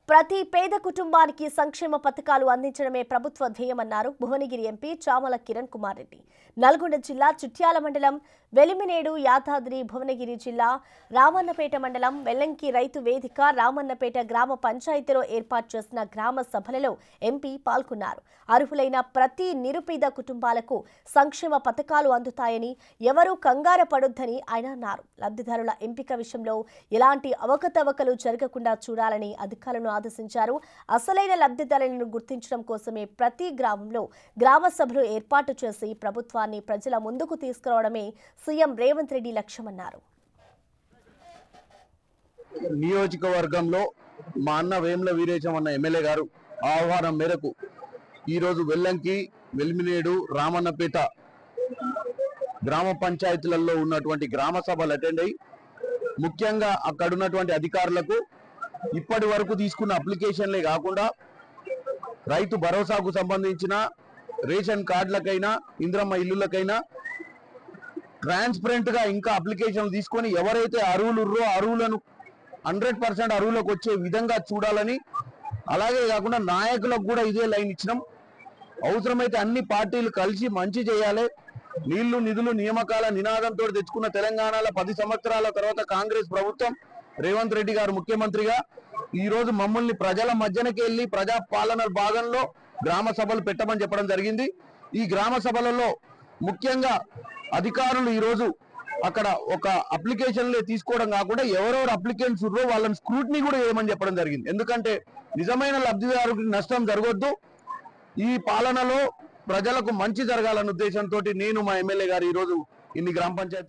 ప్రతి పేద కుటుంబానికి సంక్షేమ పథకాలు అందించడమే ప్రభుత్వ ధ్యేయమన్నారు భువనగిరి ఎంపీ చామల కిరణ్ కుమార్ రెడ్డి. నల్గొండ జిల్లా చిట్యాల మండలం వెలిమినేడు, యాదాద్రి భువనగిరి జిల్లా రామన్నపేట మండలం వెల్లంకి రైతు వేదిక, రామన్నపేట గ్రామ పంచాయతీలో ఏర్పాటు చేసిన గ్రామ సభలలో ఎంపీ పాల్గొన్నారు. అర్హులైన ప్రతి నిరుపేద కుటుంబాలకు సంక్షేమ పథకాలు అందుతాయని, ఎవరూ కంగారు పడొద్దని ఆయన అన్నారు. లబ్ధిదారుల ఎంపిక విషయంలో ఎలాంటి అవకతవకలు జరగకుండా చూడాలని అధికారులను ఆదేశించారు. అసలైన లబ్ధిదారులను గుర్తించడం కోసమే ప్రతి గ్రామంలో గ్రామ సభలు ఏర్పాటు చేసి ప్రభుత్వాన్ని ప్రజల ముందుకు తీసుకురావడమే సీఎం రేవంత్ రెడ్డి లక్ష్యమన్నారు. నియోజకవర్గంలో మా అన్న వేముల వీరేశం అన్న ఎమ్మెల్యే గారు ఆహ్వానం మేరకు ఈరోజు వెల్లంకి, వెలిమినేడు, రామన్నపేట గ్రామ పంచాయతీలలో ఉన్నటువంటి గ్రామ సభలు అటెండ్ అయ్యి ముఖ్యంగా అక్కడ ఉన్నటువంటి అధికారులకు ఇప్పటి వరకు తీసుకున్న అప్లికేషన్లే కాకుండా రైతు భరోసాకు సంబంధించిన రేషన్ కార్డులకైనా, ఇంద్రమ్మ ఇల్లులకైనా ట్రాన్స్పరెంట్ గా ఇంకా అప్లికేషన్లు తీసుకొని ఎవరైతే అర్హులుర్రో అర్హులను 100% అర్హులకు వచ్చే విధంగా చూడాలని, అలాగే కాకుండా నాయకులకు కూడా ఇదే లైన్ ఇచ్చినాం. అవసరమైతే అన్ని పార్టీలు కలిసి మంచి చేయాలి. నీళ్లు నిధులు నియామకాల నినాదంతో తెచ్చుకున్న తెలంగాణలో 10 సంవత్సరాల తర్వాత కాంగ్రెస్ ప్రభుత్వం, రేవంత్ రెడ్డి గారు ముఖ్యమంత్రిగా ఈ రోజు మమ్మల్ని ప్రజల మధ్యనకి వెళ్ళి ప్రజా పాలన భాగంలో గ్రామ సభలు పెట్టమని చెప్పడం జరిగింది. ఈ గ్రామ సభలలో ముఖ్యంగా అధికారులు ఈ రోజు అక్కడ ఒక అప్లికేషన్లే తీసుకోవడం కాకుండా ఎవరెవరు అప్లికెంట్స్ ఉన్నారో వాళ్ళని స్క్రూటినీ కూడా చేయమని చెప్పడం జరిగింది. ఎందుకంటే నిజమైన లబ్ధిదారుకి నష్టం జరగొద్దు. ఈ పాలనలో ప్రజలకు మంచి జరగాలన్న ఉద్దేశంతో నేను మా ఎమ్మెల్యే గారు ఈ రోజు ఇన్ని గ్రామ పంచాయతీ